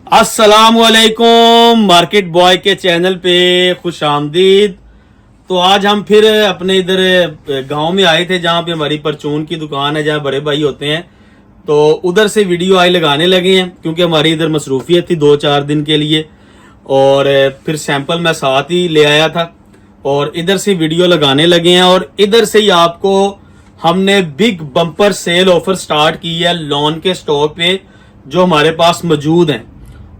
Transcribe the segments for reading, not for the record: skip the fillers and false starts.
अस्सलामुअलैकुम market boy के channel पे खुश आमदीद। तो आज हम फिर अपने इधर गांव में आए थे जहां पे हमारी परचून की दुकान है, जहां बड़े भाई होते हैं। तो उधर से वीडियो आई लगाने लगे हैं क्योंकि हमारी इधर मसरूफियत थी 2-4 दिन के लिए, और फिर सैंपल मैं साथ ही ले आया था और इधर से वीडियो लगाने लगे हैं। और इधर से ही आपको हमने big bumper cell offer start की है लॉन के स्टॉक पे जो हमारे पास मौजूद हैं,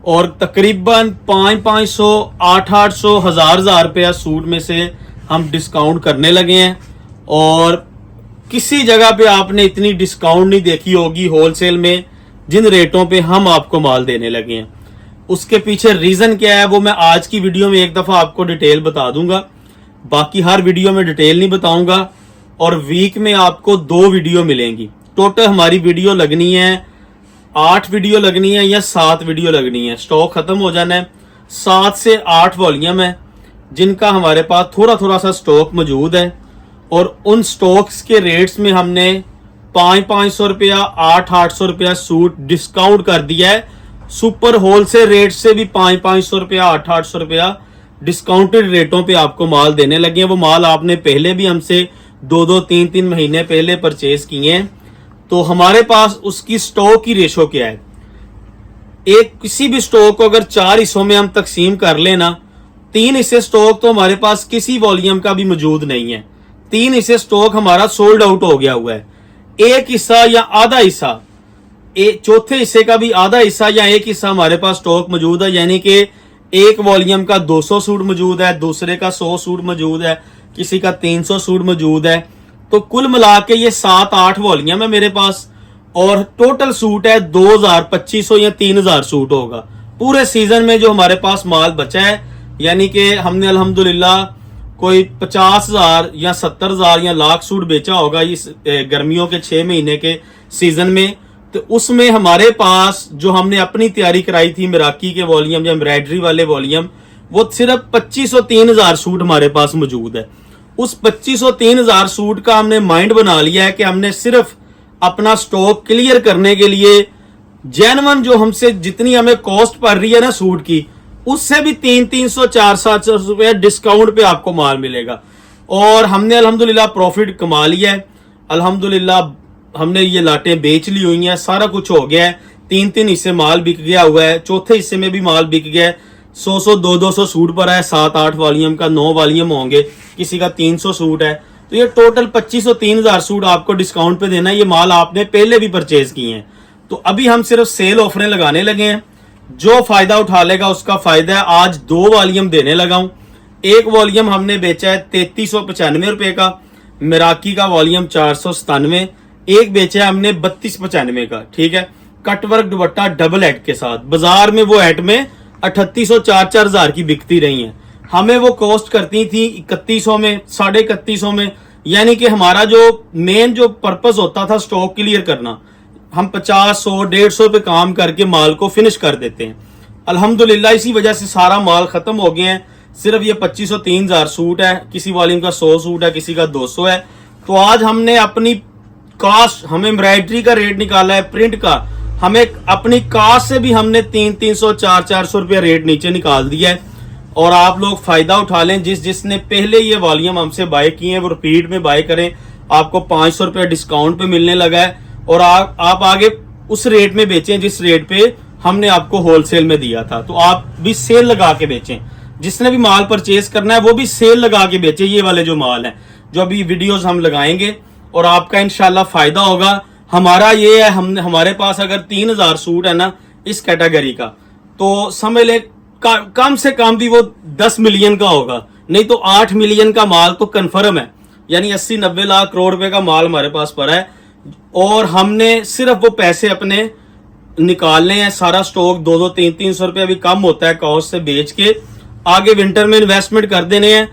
और तकरीबन 500, 800, 1000 रुपया सूट में से हम डिस्काउंट करने लगे हैं। और किसी जगह पे आपने इतनी डिस्काउंट नहीं देखी होगी होलसेल में जिन रेटों पे हम आपको माल देने लगे हैं। उसके पीछे रीजन क्या है वो मैं आज की वीडियो में एक दफा आपको डिटेल बता दूंगा, बाकी हर वीडियो में डिटेल नहीं बताऊंगा। और वीक में आपको 2 वीडियो मिलेंगी। टोटल हमारी वीडियो लगनी है 8 वीडियो लगनी है या 7 वीडियो लगनी है। स्टॉक खत्म हो जाना है। 7 से 8 वॉल्यूम है जिनका हमारे पास थोड़ा थोड़ा सा स्टॉक मौजूद है, और उन स्टॉक्स के रेट्स में हमने 500 रुपया, 800 रुपया सूट डिस्काउंट कर दिया है। सुपर होलसेल रेट से भी 500 रुपया, 800 रुपया डिस्काउंटेड रेटों पे आपको माल देने लगे हैं। वो माल आपने पहले भी हमसे 2-2, 3-3 महीने पहले परचेज किए हैं। तो हमारे पास उसकी स्टॉक की रेशो क्या है, एक किसी भी स्टॉक को अगर 4 हिस्सों में हम तकसीम कर लेना, 3 हिस्से स्टॉक तो हमारे पास किसी वॉल्यूम का भी मौजूद नहीं है। 3 हिस्से स्टॉक हमारा सोल्ड आउट हो गया हुआ है। एक हिस्सा या आधा हिस्सा, चौथे हिस्से का भी आधा हिस्सा या एक हिस्सा हमारे पास स्टॉक मौजूद है। यानी कि एक वॉल्यूम का 200 सूट मौजूद है, दूसरे का 100 सूट मौजूद है, किसी का 300 सूट मौजूद है। तो कुल मिला के ये 7-8 वॉल्यूम है मेरे पास, और टोटल सूट है 2000, 2500 या 3000 सूट होगा पूरे सीजन में जो हमारे पास माल बचा है। यानी कि हमने अल्हम्दुलिल्लाह कोई 50,000 या 70,000 या लाख सूट बेचा होगा इस गर्मियों के 6 महीने के सीजन में। तो उसमें हमारे पास जो हमने अपनी तैयारी कराई थी मिराकी के वॉल्यूम या एम्ब्रॉयडरी वाले वॉल्यूम, वो सिर्फ 2500-3000 सूट हमारे पास मौजूद है। उस 2500-3000 सूट का हमने माइंड बना लिया है कि हमने सिर्फ अपना स्टॉक क्लियर करने के लिए जेन्युइन जो हमसे जितनी हमें कॉस्ट पड़ रही है ना सूट की, उससे भी 300, 400 रुपया डिस्काउंट पे आपको माल मिलेगा। और हमने अल्हम्दुलिल्लाह प्रॉफिट कमा लिया है। अल्हम्दुलिल्लाह हमने ये लाटें बेच ली हुई हैं, सारा कुछ हो गया है। 3-3 हिस्से माल बिक गया हुआ है, चौथे हिस्से में भी माल बिक गया है। 100, 200 सूट पर है, 7-8 वॉल्यूम का 9 वॉल्यूम होंगे, किसी का 300 सूट है। तो ये टोटल 2500-3000 सूट आपको डिस्काउंट पे देना है। ये माल आपने पहले भी परचेज किए हैं। तो अभी हम सिर्फ सेल ऑफरें लगाने लगे हैं। जो फायदा उठा लेगा उसका फायदा है। आज 2 वॉल्यूम देने लगा हूं। एक वॉल्यूम हमने बेचा है 3395 रुपए का, मिराकी का वॉल्यूम 497, एक बेचा है हमने 3295 का, ठीक है, कटवर्क दुपट्टा डबल एट के साथ। बाजार में वो एट में 3800, 4-4 की बिकती रही हैं। हमें वो कॉस्ट करती थी 3100 में, 3150 में। यानी कि हमारा जो मेन जो पर्पस होता था स्टॉक क्लियर करना, हम 50, 100, 150 पे काम करके माल को फिनिश कर देते हैं। अल्हम्दुलिल्लाह इसी वजह से सारा माल खत्म हो गया है। सिर्फ ये 2500-3000 सूट है, किसी वॉल्यूम का 100 सूट है, किसी का 200 है। तो आज हमने अपनी कास्ट, हमें एम्ब्रॉयडरी का रेट निकाला है, प्रिंट का, हमें अपनी कास्ट से भी हमने 300, 400 रुपया रेट नीचे निकाल दिया है। और आप लोग फायदा उठा लें। जिसने पहले ये वॉल्यूम हमसे बाय किए हैं वो रिपीट में बाय करें, आपको 500 रुपया डिस्काउंट पे मिलने लगा है। और आप आगे उस रेट में बेचें जिस रेट पे हमने आपको होलसेल में दिया था। तो आप भी सेल लगा के बेचें। जिसने भी माल परचेज करना है वो भी सेल लगा के बेचे। ये वाले जो माल है जो अभी वीडियोस हम लगाएंगे, और आपका इंशाल्लाह फायदा होगा। हमारा ये है, हमारे पास अगर 3000 सूट है ना इस कैटेगरी का, तो समझ ले कम से कम भी वो 10 मिलियन का होगा, नहीं तो 8 मिलियन का माल तो कंफर्म है। यानी 80-90 लाख करोड़ रुपए का माल हमारे पास पड़ा है, और हमने सिर्फ वो पैसे अपने निकालने हैं। सारा स्टॉक 200, 300 रुपया भी कम होता है कॉस्ट से बेच के आगे विंटर में इन्वेस्टमेंट कर देने हैं।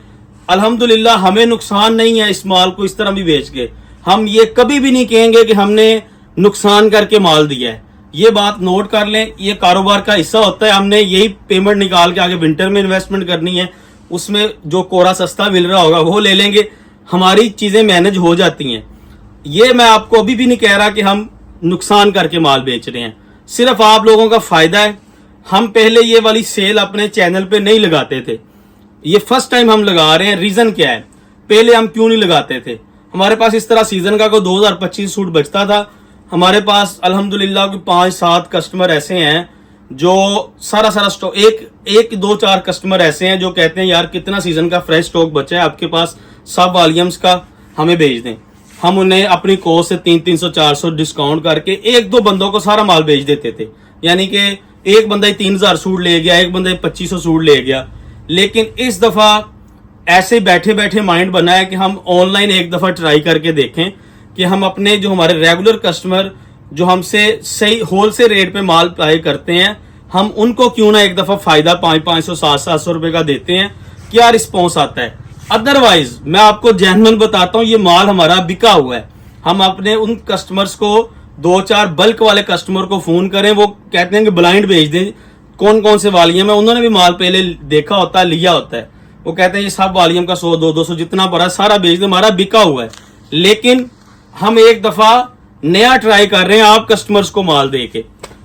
अल्हम्दुलिल्लाह हमें नुकसान नहीं है इस माल को इस तरह भी बेच के। हम ये कभी भी नहीं कहेंगे कि हमने नुकसान करके माल दिया है। ये बात नोट कर लें, ये कारोबार का हिस्सा होता है। हमने यही पेमेंट निकाल के आगे विंटर में इन्वेस्टमेंट करनी है। उसमें जो कोरा सस्ता मिल रहा होगा वो ले लेंगे, हमारी चीजें मैनेज हो जाती हैं। ये मैं आपको अभी भी नहीं कह रहा कि हम नुकसान करके माल बेच रहे हैं, सिर्फ आप लोगों का फायदा है। हम पहले ये वाली सेल अपने चैनल पे नहीं लगाते थे, ये फर्स्ट टाइम हम लगा रहे हैं। रीजन क्या है, पहले हम क्यों नहीं लगाते थे? हमारे पास इस तरह सीजन का कोई 2025 सूट बचता था। हमारे पास अल्हम्दुलिल्लाह कोई 5-7 कस्टमर ऐसे हैं जो सारा स्टॉक, एक 2-4 कस्टमर ऐसे हैं जो कहते हैं यार कितना सीजन का फ्रेश स्टॉक बचा है आपके पास, सब वॉल्यूम्स का हमें भेज दें। हम उन्हें अपनी कॉस्ट से 300-400 डिस्काउंट करके 1-2 बंदों को सारा माल भेज देते थे। यानी कि एक बंदा ही 3000 सूट ले गया, एक बंदा 2500 सूट ले गया। लेकिन इस दफा ऐसे बैठे बैठे माइंड बना है कि हम ऑनलाइन एक दफा ट्राई करके देखें कि हम अपने जो हमारे रेगुलर कस्टमर जो हमसे सही होलसेल रेट पे माल बाय करते हैं, हम उनको क्यों ना एक दफा फायदा 500-500 700 रुपए का देते हैं, क्या रिस्पॉन्स आता है। अदरवाइज मैं आपको जेन्युइन बताता हूँ, ये माल हमारा बिका हुआ है। हम अपने उन कस्टमर्स को 2-4 बल्क वाले कस्टमर को फोन करें, वो कहते हैं कि ब्लाइंड भेज दें कौन कौन से वॉल्यूम है, उन्होंने भी माल पहले देखा होता है, लिया होता है। वो कहते हैं ये सब वॉल्यूम का 100-200 जितना भरा सारा भेज दें, हमारा बिका हुआ है। लेकिन हम एक दफा नया ट्राई कर रहे हैं आप कस्टमर्स को माल दे के,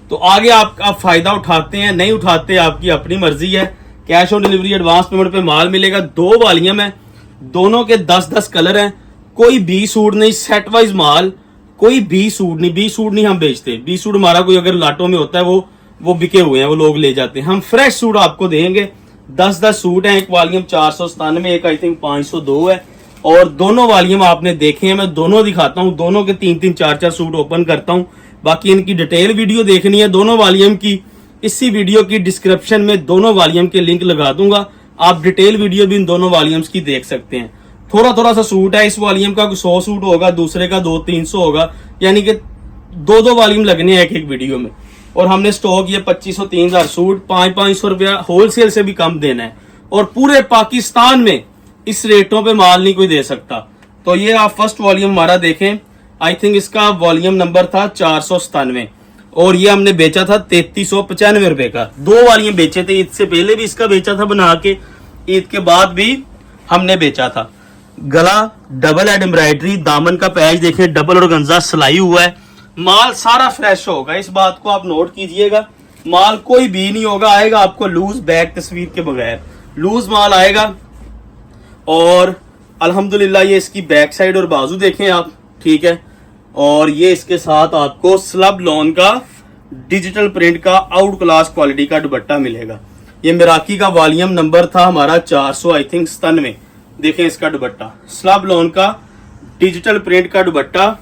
तो आगे आप फायदा उठाते हैं नहीं उठाते आपकी अपनी मर्जी है। Cash on delivery advance payment पे माल मिलेगा। 2 वॉल्यूम है, दोनों के 10-10 कलर हैं, कोई 20 सूट नहीं, सेट वाइज माल, कोई 20 सूट नहीं। 20 सूट नहीं हम बेचते, 20 सूट हमारा कोई अगर लाटों में होता है वो बिके हुए हैं, वो लोग ले जाते हैं। हम फ्रेश सूट आपको देंगे। 10-10 सूट हैं, एक वॉल्यूम 497, एक आई थिंक 502 है, और दोनों वॉल्यूम आपने देखे हैं। मैं दोनों दिखाता हूँ, दोनों के 3-3 4-4 सूट ओपन करता हूँ। बाकी इनकी डिटेल वीडियो देखनी है दोनों वॉल्यूम की, इसी वीडियो की डिस्क्रिप्शन में दोनों वॉल्यूम के लिंक लगा दूंगा, आप डिटेल वीडियो भी इन दोनों वॉल्यूम्स की देख सकते हैं। थोड़ा सा सूट है, इस वॉल्यूम का 100 सूट होगा, दूसरे का 200-300 होगा, यानी कि 2-2 वॉल्यूम लगने हैं एक वीडियो में। और हमने स्टॉक ये 2500-3000 सूट 500-500 रुपया होलसेल से भी कम देना है, और पूरे पाकिस्तान में इस रेटों पे माल नहीं कोई दे सकता। तो ये आप फर्स्ट वॉल्यूम हमारा देखें, आई थिंक इसका वॉल्यूम नंबर था 497, और ये हमने बेचा था 3395 रुपए का। 2 वॉल्यूम बेचे थे, ईद से पहले भी इसका बेचा था बना के, ईद के बाद भी हमने बेचा था। गला डबल एड एम्ब्रॉयडरी, दामन का पैच देखें, डबल ऑर्गेन्जा सिलाई हुआ है। माल सारा फ्रेश होगा, इस बात को आप नोट कीजिएगा। माल कोई भी नहीं होगा, आएगा आपको लूज बैग तस्वीर के बगैर, लूज माल आएगा। और अल्हम्दुलिल्लाह ये इसकी बैक साइड और बाजू देखें आप, ठीक है। और ये इसके साथ आपको स्लब लॉन का डिजिटल प्रिंट का आउट क्लास क्वालिटी का दुपट्टा मिलेगा। ये मिराकी का वॉल्यूम नंबर था हमारा 400 आई थिंक 97। देखें इसका दुपट्टा, स्लब लॉन का डिजिटल प्रिंट का दुपट्टा।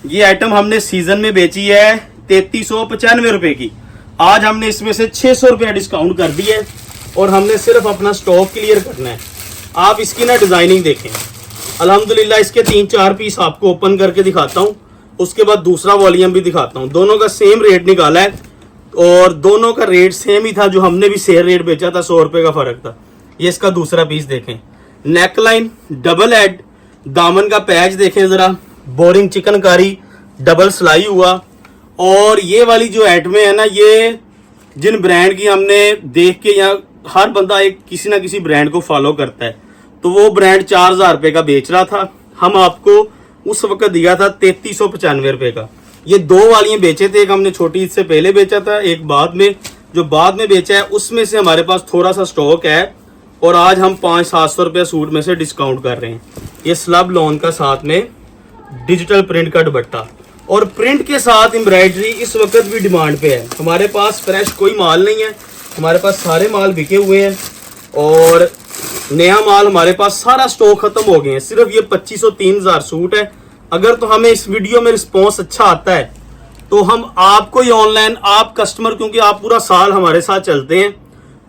ये आइटम हमने सीजन में बेची है 3395 रुपए की। आज हमने इसमें से 600 रुपया डिस्काउंट कर दिया है, और हमने सिर्फ अपना स्टॉक क्लियर करना है। आप इसकी ना डिजाइनिंग देखें, अल्हम्दुलिल्लाह इसके 3-4 पीस आपको ओपन करके दिखाता हूँ, उसके बाद दूसरा वॉल्यूम भी दिखाता हूँ। दोनों का सेम रेट निकाला है, और दोनों का रेट सेम ही था, जो हमने भी सेल रेट बेचा था, 100 रुपए का फर्क था। ये इसका दूसरा पीस देखें, नेकलाइन डबल एड, दामन का पैच देखें जरा, बोरिंग चिकनकारी, डबल सिलाई हुआ। और ये वाली जो आइटमें है ना, ये जिन ब्रांड की हमने देख के, यहाँ हर बंदा एक किसी ना किसी ब्रांड को फॉलो करता है, तो वो ब्रांड 4000 रुपए का बेच रहा था, हम आपको उस वक्त दिया था 3395 रुपए का। ये 2 वालियां बेचे थे, एक हमने छोटी ईद से पहले बेचा था, एक बाद में। जो बाद में बेचा है उसमें से हमारे पास थोड़ा सा स्टॉक है, और आज हम 500-700 रुपये सूट में से डिस्काउंट कर रहे हैं। ये स्लब लॉन का साथ में डिजिटल प्रिंट का दुपट्टा, और प्रिंट के साथ एम्ब्रॉयडरी इस वक्त भी डिमांड पे है। हमारे पास फ्रेश कोई माल नहीं है, हमारे पास सारे माल बिके हुए हैं, और नया माल हमारे पास सारा स्टॉक खत्म हो गए हैं। सिर्फ ये 2500-3000 सूट है। अगर तो हमें इस वीडियो में रिस्पॉन्स अच्छा आता है, तो हम आपको ही ऑनलाइन, आप कस्टमर, क्योंकि आप पूरा साल हमारे साथ चलते हैं,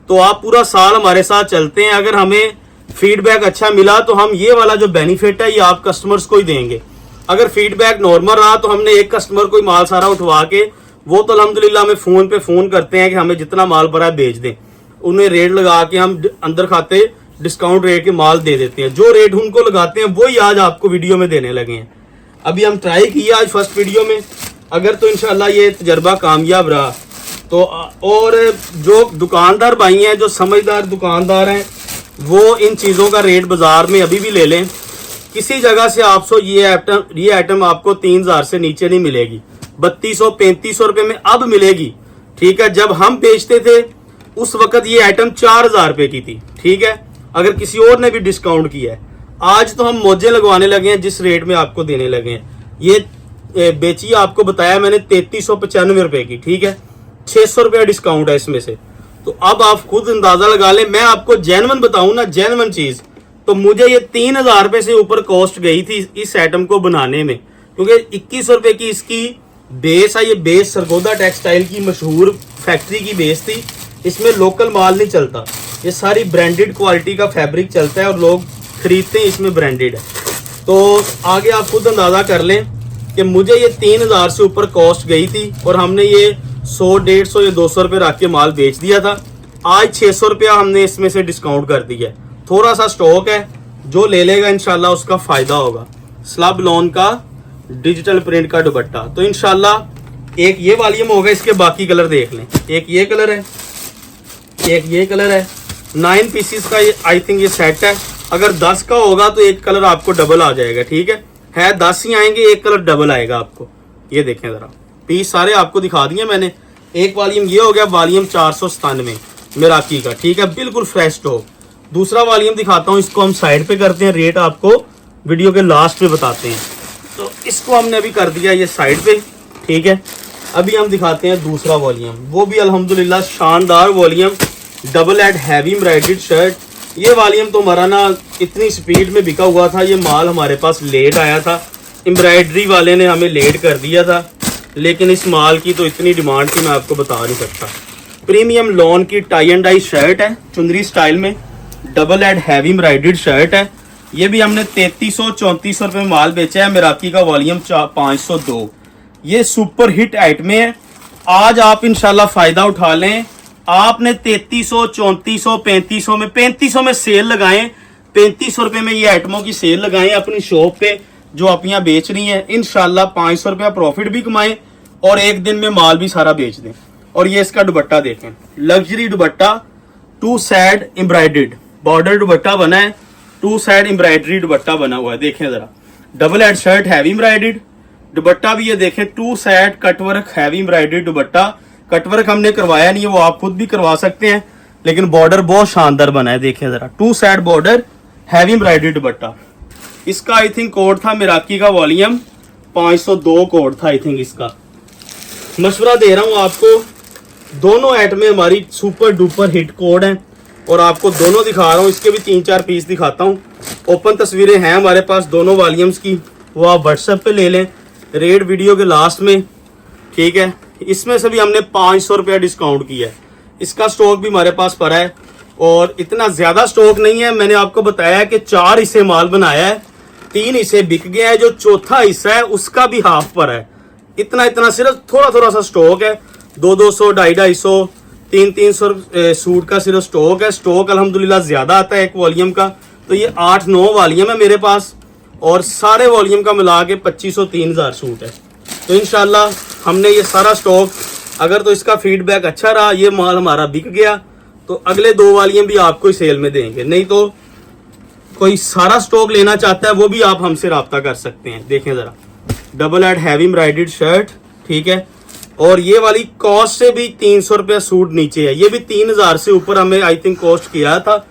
तो आप पूरा साल हमारे साथ चलते हैं, अगर हमें फीडबैक अच्छा मिला तो हम ये वाला जो बेनिफिट है ये आप कस्टमर्स को ही देंगे। अगर फीडबैक नॉर्मल रहा तो हमने एक कस्टमर को ही माल सारा उठवा के, वो तो अल्हम्दुलिल्लाह हमें फोन पे फोन करते हैं कि हमें जितना माल भरा है भेज दें, उन्हें रेट लगा के हम अंदर खाते डिस्काउंट रेट के माल दे देते हैं। जो रेट उनको लगाते हैं वही आज आपको वीडियो में देने लगे हैं। अभी हम ट्राई किया आज फर्स्ट वीडियो में, अगर तो इंशाल्लाह ये तजर्बा कामयाब रहा तो, और जो दुकानदार भाई हैं, जो समझदार दुकानदार हैं, वो इन चीज़ों का रेट बाजार में अभी भी ले लें। किसी जगह से आपको ये आइटम आपको 3000 से नीचे नहीं मिलेगी, 3200-3500 रुपये में अब मिलेगी। ठीक है, जब हम बेचते थे उस वक्त ये आइटम 4000 रुपए की थी, ठीक है, अगर किसी और ने भी डिस्काउंट किया है। आज तो हम मौजे लगवाने लगे हैं जिस रेट में आपको देने लगे हैं। ये बेची आपको बताया मैंने 3395 रुपए की, ठीक है, 600 रुपया डिस्काउंट है इसमें से। तो अब आप खुद अंदाजा लगा लें, मैं आपको जेन्युइन बताऊं ना, जेन्युइन चीज, तो मुझे ये 3000 रुपए से ऊपर कॉस्ट गई थी इस आइटम को बनाने में, क्योंकि 2100 रुपए की इसकी बेस है। ये बेस सरगोदा टेक्सटाइल की मशहूर फैक्ट्री की बेस थी, इसमें लोकल माल नहीं चलता, ये सारी ब्रांडेड क्वालिटी का फैब्रिक चलता है और लोग खरीदते हैं, इसमें ब्रांडेड है। तो आगे आप खुद अंदाजा कर लें कि मुझे ये 3000 से ऊपर कॉस्ट गई थी और हमने ये 100, 150 या 200 रुपये रख के माल बेच दिया था। आज 600 रुपया हमने इसमें से डिस्काउंट कर दिया है। थोड़ा सा स्टॉक है, जो ले लेगा इंशाल्लाह उसका फायदा होगा। स्लब लॉन का डिजिटल प्रिंट का दुपट्टा, तो इंशाल्लाह एक ये वॉल्यूम होगा, इसके बाकी कलर देख लें। एक ये कलर है, एक ये कलर है, 9 पीसीस का ये आई थिंक ये सेट है। अगर 10 का होगा तो एक कलर आपको डबल आ जाएगा, ठीक है 10 ही आएंगे, एक कलर डबल आएगा आपको। ये देखें जरा, पीस सारे आपको दिखा दिए मैंने। एक वॉल्यूम ये हो गया, वॉल्यूम 497 मिराकी का, ठीक है, बिल्कुल फ्रेश स्टॉक। दूसरा वॉल्यूम दिखाता हूँ, इसको हम साइड पे करते हैं, रेट आपको वीडियो के लास्ट पे बताते हैं। तो इसको हमने अभी कर दिया ये साइड पे, ठीक है। अभी हम दिखाते हैं दूसरा वॉल्यूम, वो भी अल्हम्दुलिल्लाह शानदार वॉल्यूम, डबल एड हैवी एम्ब्रॉयडर्ड शर्ट। ये वॉल्यूम तो हमारा ना इतनी स्पीड में बिका हुआ था, ये माल हमारे पास लेट आया था, एम्ब्रॉयडरी वाले ने हमें लेट कर दिया था, लेकिन इस माल की तो इतनी डिमांड थी मैं आपको बता नहीं सकता। प्रीमियम लॉन की टाई एंड डाई शर्ट है, चुंदरी स्टाइल में, डबल एड हैवी एम्ब्रॉयडर्ड शर्ट है। ये भी हमने 3300-3400 रुपये माल बेचा है, मिराकी का वॉल्यूम 502। ये सुपर हिट आइटम है, आज आप इंशाल्लाह फायदा उठा लें। आपने 3300, 3400, 3500 में सेल लगाएं, 3500 रुपये में ये आइटमों की सेल लगाएं अपनी शॉप पे जो आप यहाँ बेच रही हैं। इंशाल्लाह 500 रुपया प्रॉफिट भी कमाएं और एक दिन में माल भी सारा बेच दें। और ये इसका दुपट्टा देखें, लग्जरी दुपट्टा, 2 साइड एम्ब्रॉयडर्ड बॉर्डर दुपट्टा बना है, 2 साइड एम्ब्रॉयडरी दुपट्टा बना हुआ है। देखें जरा, डबल एड शर्ट हैवी एम्ब्रॉयडर्ड दुपट्टा भी ये देखें, 2 side cutwork heavy embroidered dupatta. Cutwork हमने करवाया नहीं है, वो आप खुद भी करवा सकते हैं, लेकिन बॉर्डर बहुत शानदार बना है। देखें जरा, 2 साइड बॉर्डर हैवी एम्ब्रॉयडर्ड दुपट्टा। इसका आई थिंक कोड था मिराकी का वॉल्यूम 502 कोड था आई थिंक इसका। मशवरा दे रहा हूँ आपको, दोनों आइटमें हमारी सुपर डुपर हिट कोड हैं और आपको दोनों दिखा रहा हूँ। इसके भी 3-4 पीस दिखाता हूँ, ओपन तस्वीरें हैं हमारे पास दोनों वॉल्यूम्स की, वो आप व्हाट्सएप पे ले लें, रेट वीडियो के लास्ट में, ठीक है। इसमें से भी हमने 500 रुपया डिस्काउंट किया है, इसका स्टॉक भी हमारे पास पड़ा है और इतना ज्यादा स्टॉक नहीं है। मैंने आपको बताया कि 4 हिस्से माल बनाया है, 3 हिस्से बिक गया है, जो चौथा हिस्सा है उसका भी हाफ पर है। इतना सिर्फ थोड़ा सा स्टॉक है, 200, 250, 300 सूट का सिर्फ स्टॉक है। स्टॉक अल्हम्दुलिल्लाह ज्यादा आता है एक वॉल्यूम का, तो ये 8-9 वॉल्यूम है मेरे पास और सारे वॉल्यूम का मिला के 2500-3000 सूट है। तो इंशाल्लाह हमने ये सारा स्टॉक, अगर तो इसका फीडबैक अच्छा रहा, ये माल हमारा बिक गया, तो अगले 2 वॉल्यूम भी आपको सेल में देंगे। नहीं तो कोई सारा स्टॉक लेना चाहता है वो भी आप हमसे रब्ता कर सकते हैं। देखें जरा, डबल एड हैवी एम्ब्रॉयडर्ड शर्ट, ठीक है, और ये वाली कॉस्ट से भी 300 रुपया सूट नीचे है। ये भी 3000 से ऊपर हमें आई थिंक कॉस्ट किया था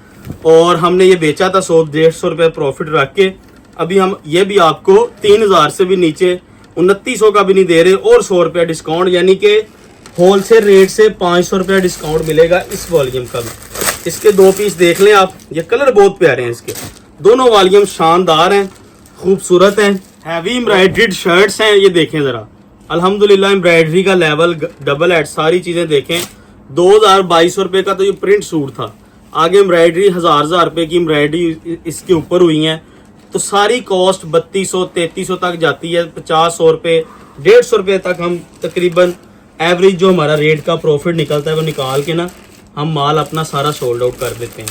और हमने ये बेचा था 100-150 रुपया प्रॉफिट रख के। अभी हम ये भी आपको 3000 से भी नीचे 2900 का भी नहीं दे रहे और 100 रुपया डिस्काउंट, यानी कि होलसेल रेट से 500 रुपया डिस्काउंट मिलेगा इस वॉल्यूम का भी। इसके 2 पीस देख लें आप, ये कलर बहुत प्यारे हैं इसके, दोनों वॉल्यूम शानदार हैं, खूबसूरत हैं, हैवी एम्ब्रॉयडर्ड शर्ट्स हैं। ये देखें जरा, अल्हम्दुलिल्लाह एम्ब्रॉयडरी का लेवल, डबल एड, सारी चीजें देखें। 2200 रुपए का तो ये प्रिंट सूट था, आगे एम्ब्रॉयडरी 1000 रुपए की एम्ब्रॉयडरी इसके ऊपर हुई है, तो सारी कॉस्ट 3200-3300 तक जाती है। 50-100 रुपए, 150 रुपए तक हम तकरीबन एवरेज जो हमारा रेट का प्रॉफिट निकलता है वो निकाल के ना हम माल अपना सारा सोल्ड आउट कर देते हैं।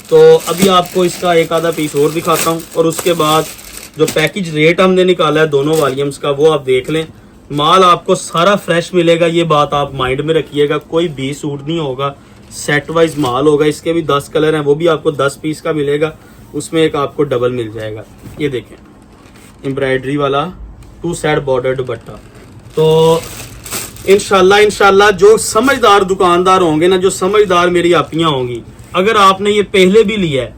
तो अभी आपको इसका एक आधा पीस और दिखाता हूँ और उसके बाद जो पैकेज रेट हमने निकाला है दोनों वॉल्यूम्स का वो आप देख लें। माल आपको सारा फ्रेश मिलेगा, ये बात आप माइंड में रखिएगा, कोई भी सूट नहीं होगा, सेट वाइज माल होगा। इसके भी 10 कलर हैं, वो भी आपको 10 पीस का मिलेगा, उसमें एक आपको डबल मिल जाएगा। ये देखें एम्ब्रॉयडरी वाला 2 साइड बॉर्डर दुपट्टा। तो इंशाल्लाह जो समझदार दुकानदार होंगे ना, जो समझदार मेरी आपियां होंगी, अगर आपने ये पहले भी लिया है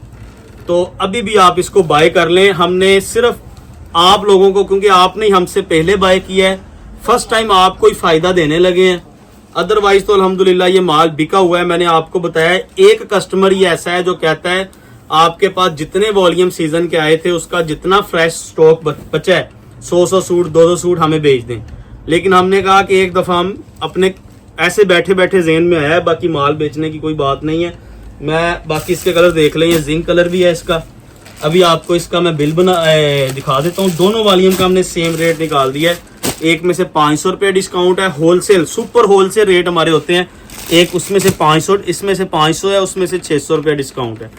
तो अभी भी आप इसको बाय कर लें। हमने सिर्फ आप लोगों को, क्योंकि आपने हमसे पहले बाय किया है, फर्स्ट टाइम आपको ही फायदा देने लगे हैं। अदरवाइज तो अल्हम्दुलिल्लाह ये माल बिका हुआ है। मैंने आपको बताया एक कस्टमर ही ऐसा है जो कहता है आपके पास जितने वॉल्यूम सीजन के आए थे उसका जितना फ्रेश स्टॉक बचा है 100 सूट 200 सूट हमें बेच दें। लेकिन हमने कहा कि एक दफा हम अपने ऐसे बैठे बैठे ज़हन में आया है, बाकी माल बेचने की कोई बात नहीं है। मैं बाकी इसके कलर देख लें, ये जिंक कलर भी है इसका। अभी आपको इसका मैं बिल दिखा देता हूँ। दोनों वॉल्यूम का हमने सेम रेट निकाल दिया है। एक में से 500 रुपये डिस्काउंट है, होलसेल सुपर होलसेल रेट हमारे होते हैं। एक उसमें से 500, इसमें से 500 है, उसमें से 600 रुपये डिस्काउंट है।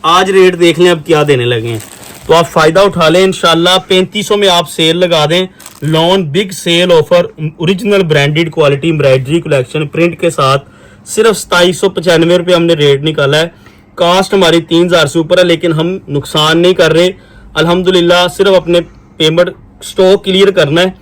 आज रेट देख लें अब क्या देने लगे हैं, तो आप फायदा उठा लें इंशाल्लाह। 3500 में आप सेल लगा दें। Lawn big sale offer, original branded quality embroidery collection print के साथ सिर्फ 2795 रुपये हमने रेट निकाला है। कास्ट हमारी 3000 से ऊपर है, लेकिन हम नुकसान नहीं कर रहे अल्हम्दुलिल्लाह। सिर्फ अपने पेमेंट स्टॉक क्लियर करना है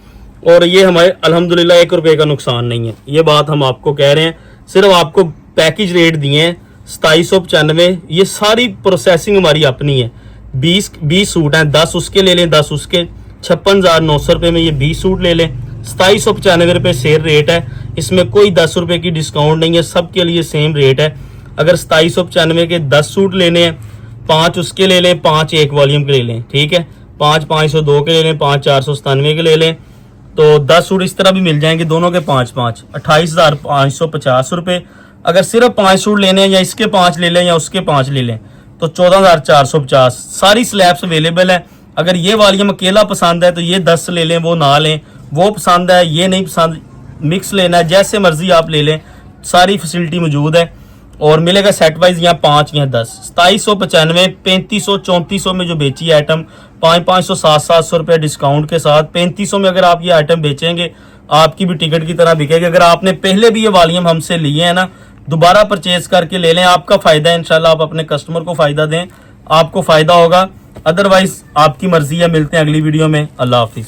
और ये हमारे अल्हम्दुलिल्लाह 1 रुपये का नुकसान नहीं है। ये बात हम आपको कह रहे हैं। सिर्फ आपको पैकेज रेट दिए हैं 2795। ये सारी प्रोसेसिंग हमारी अपनी है। 20 सूट हैं, 10 उसके ले लें, 10 उसके, 56,900 रुपये में ये 20 सूट ले लें। 2795 रुपये सेल रेट है। इसमें कोई 10 रुपये की डिस्काउंट नहीं है, सबके लिए सेम रेट है। अगर 2795 के 10 सूट लेने हैं, 5 उसके ले लें, 5 एक वॉल्यूम के ले लें, ठीक है। 5 502 के ले लें, 5 497 के ले लें, तो 10 सूट इस तरह भी मिल जाएंगे। दोनों के 5 28,550 रुपये। अगर सिर्फ 5 सूट लेने हैं, या इसके 5 ले लें या उसके 5 ले लें, तो 14,450। सारी स्लैब्स अवेलेबल है। अगर ये वॉल्यूम अकेला पसंद है तो ये 10 ले लें, वो ना लें। वो पसंद है, ये नहीं पसंद, मिक्स लेना है, जैसे मर्जी आप ले लें, सारी फैसिलिटी मौजूद है। और मिलेगा सेट वाइज, या 5 या 10। 2795, 3500 3400 में जो बेची है आइटम, 500 700 रुपये डिस्काउंट के साथ 3500 में अगर आप ये आइटम बेचेंगे, आपकी भी टिकट की तरह बिकेगी। अगर आपने पहले भी ये वॉल्यूम हमसे लिए हैं ना, दोबारा परचेज करके ले लें, आपका फायदा है इंशाल्लाह। आप अपने कस्टमर को फायदा दें, आपको फायदा होगा। अदरवाइज आपकी मर्जी है। मिलते हैं अगली वीडियो में। अल्लाह हाफिज।